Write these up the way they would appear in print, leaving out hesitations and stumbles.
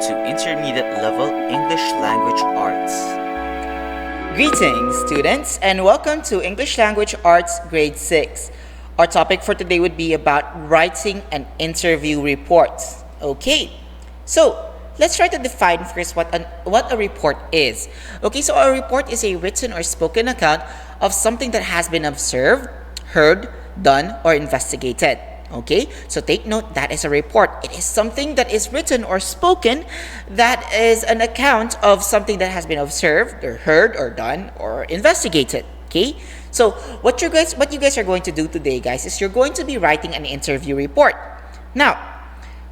to Intermediate Level English Language Arts. Greetings, students, and welcome to English Language Arts Grade 6. Our topic for today would be about writing an interview report. Okay, so let's try to define first what a report is. Okay, so a report is a written or spoken account of something that has been observed, heard, done, or investigated. Okay, so take note, that is a report. It is something that is written or spoken that is an account of something that has been observed or heard or done or investigated. Okay, so what you guys are going to do today, guys, is you're going to be writing an interview report. Now,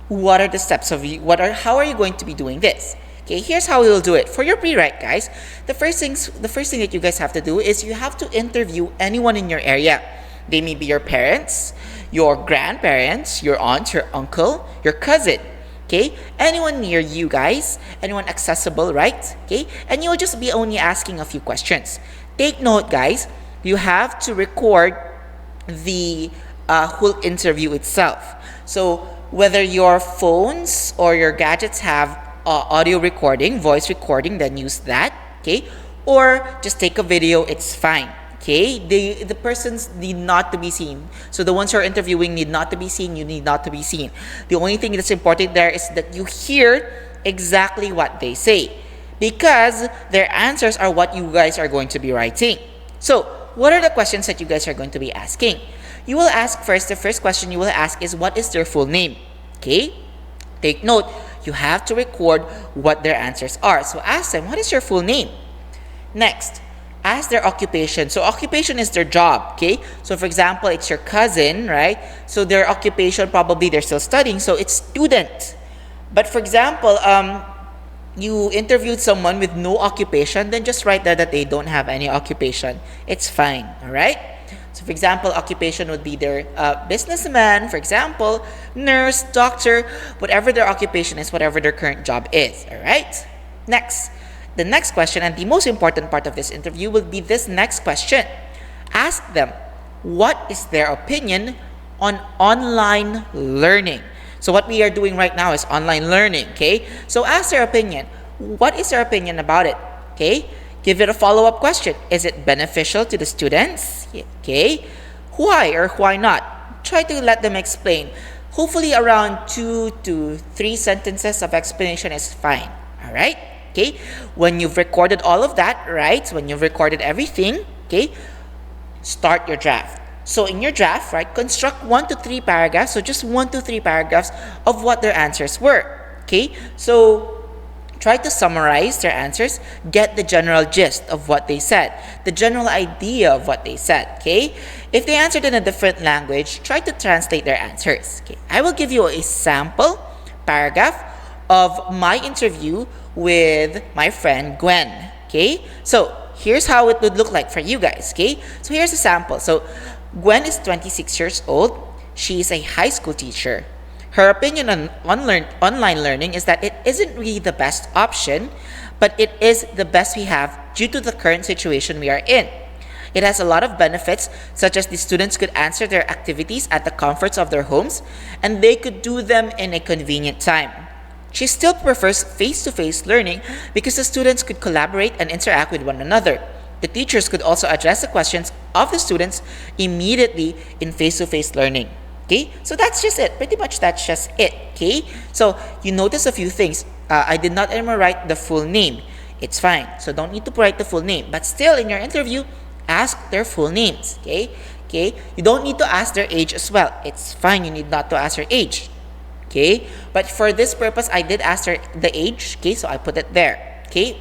what are the steps of how are you going to be doing this? Okay, here's how we will do it. For your pre-write, guys, the first thing that you guys have to do is you have to interview anyone in your area. They may be your parents, your grandparents, your aunt, your uncle, your cousin, okay? Anyone near you, guys, anyone accessible, right? Okay, and you'll just be only asking a few questions. Take note, guys, you have to record the whole interview itself. So whether your phones or your gadgets have audio recording, voice recording, then use that, okay? Or just take a video, it's fine. Okay, the persons need not to be seen. So the ones you're interviewing need not to be seen, you need not to be seen. The only thing that's important there is that you hear exactly what they say, because their answers are what you guys are going to be writing. So what are the questions that you guys are going to be asking? You will ask first, the first question you will ask is, what is their full name? Okay, take note, you have to record what their answers are. So ask them, what is your full name? Next, ask their occupation. So occupation is their job, okay? So for example, it's your cousin, right? So their occupation, probably they're still studying, so it's student. But for example, you interviewed someone with no occupation, then just write there that they don't have any occupation. It's fine, all right? So for example, occupation would be their businessman, for example, nurse, doctor, whatever their occupation is, whatever their current job is, all right? Next. The next question, and the most important part of this interview, will be this next question. Ask them, what is their opinion on online learning? So what we are doing right now is online learning, okay? So ask their opinion. What is their opinion about it? Okay? Give it a follow-up question. Is it beneficial to the students? Okay? Why or why not? Try to let them explain. Hopefully around 2 to 3 sentences of explanation is fine. All right? Okay, when you've recorded all of that, right? When you've recorded everything, okay, start your draft. So in your draft, right, construct 1 to 3 paragraphs. So just 1 to 3 paragraphs of what their answers were. Okay, so try to summarize their answers, get the general gist of what they said, the general idea of what they said. Okay, if they answered in a different language, try to translate their answers. Okay, I will give you a sample paragraph of my interview with my friend Gwen. Okay, so here's how it would look like for you guys. Okay, so here's a sample. So Gwen is 26 years old. She is a high school teacher. Her opinion on online learning is that it isn't really the best option, but it is the best we have due to the current situation we are in. It has a lot of benefits, such as the students could answer their activities at the comforts of their homes, and they could do them in a convenient time. She still prefers face-to-face learning because the students could collaborate and interact with one another. The teachers could also address the questions of the students immediately in face-to-face learning. Okay, so that's just it. Pretty much that's just it. Okay, so you notice a few things. I did not ever write the full name. It's fine. So don't need to write the full name. But still, in your interview, ask their full names. Okay, you don't need to ask their age as well. It's fine. You need not to ask their age. Okay, but for this purpose, I did ask her the age. Okay, so I put it there. Okay,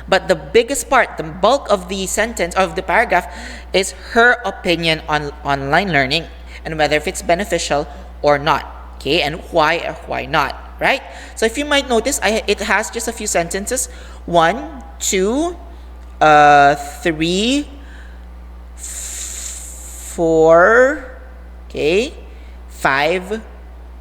but the biggest part, the bulk of the sentence, of the paragraph, is her opinion on online learning and whether if it's beneficial or not. Okay, and why or why not, right? So if you might notice, it has just a few sentences. 1, 2, 3, 4, okay, 5,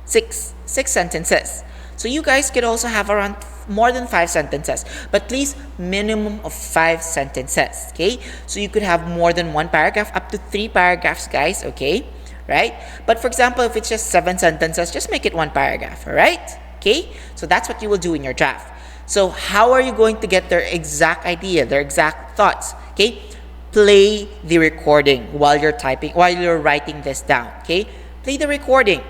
6 sentences. So you guys could also have around more than 5 sentences, but please minimum of 5 sentences. Okay, so you could have more than 1 paragraph, up to 3 paragraphs, guys. Okay, right? But for example, if it's just 7 sentences, just make it 1 paragraph. All right? Okay? So that's what you will do in your draft. So how are you going to get their exact idea, their exact thoughts? Okay? Play the recording while you're typing, while you're writing this down. Okay? Play the recording.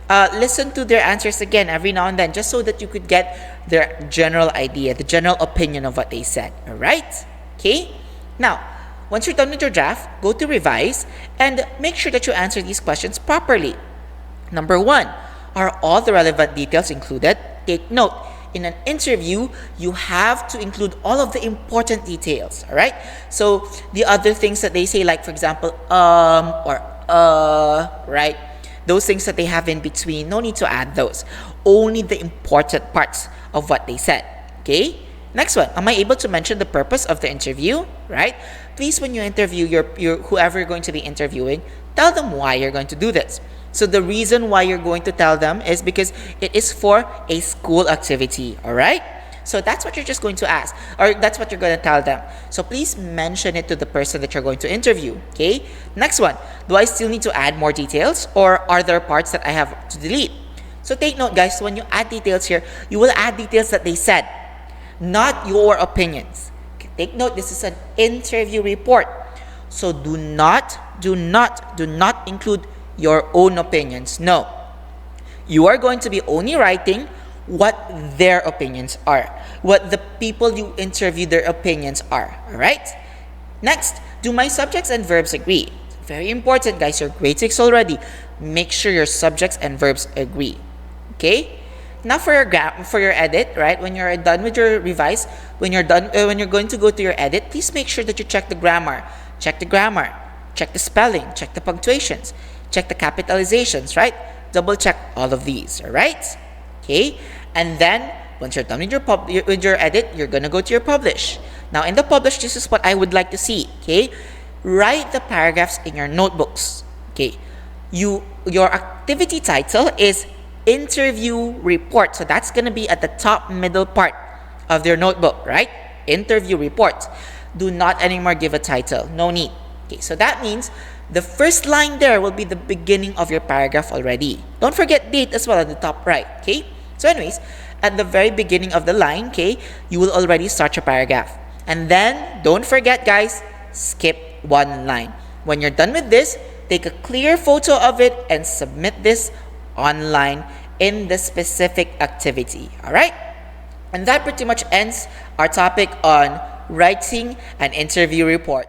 Listen to their answers again every now and then, just so that you could get their general idea, the general opinion of what they said. All right? Okay? Now, once you're done with your draft, go to revise and make sure that you answer these questions properly. Number 1, are all the relevant details included? Take note, in an interview, you have to include all of the important details, all right? So the other things that they say, like for example, or right? Those things that they have in between, no need to add those. Only the important parts of what they said, okay? Next one, am I able to mention the purpose of the interview, right? Please, when you interview your whoever you're going to be interviewing, tell them why you're going to do this. So the reason why you're going to tell them is because it is for a school activity, all right? So that's what you're just going to ask, or that's what you're going to tell them. So please mention it to the person that you're going to interview, okay? Next one, do I still need to add more details, or are there parts that I have to delete? So take note, guys, when you add details here, you will add details that they said, not your opinions. Okay, take note, this is an interview report. So do not include your own opinions. No. You are going to be only writing what their opinions are, what the people you interview, their opinions are. All right? Next, do my subjects and verbs agree? Very important, guys. You're grade 6 already. Make sure your subjects and verbs agree. Okay? Now for your edit, right? When you're done with your revise, when you're going to go to your edit, please make sure that you check the grammar. Check the grammar. Check the spelling. Check the punctuations. Check the capitalizations, right? Double check all of these, all right? Okay? And then, once you're done with your edit, you're gonna go to your publish. Now, in the publish, this is what I would like to see, okay? Write the paragraphs in your notebooks, okay? Your activity title is interview report. So that's gonna be at the top middle part of your notebook, right? Interview report. Do not anymore give a title. No need. Okay, so that means the first line there will be the beginning of your paragraph already. Don't forget date as well at the top right, okay? So anyways, at the very beginning of the line, okay, you will already start your paragraph. And then, don't forget guys, skip one line. When you're done with this, take a clear photo of it and submit this online in the specific activity, all right? And that pretty much ends our topic on writing an interview report.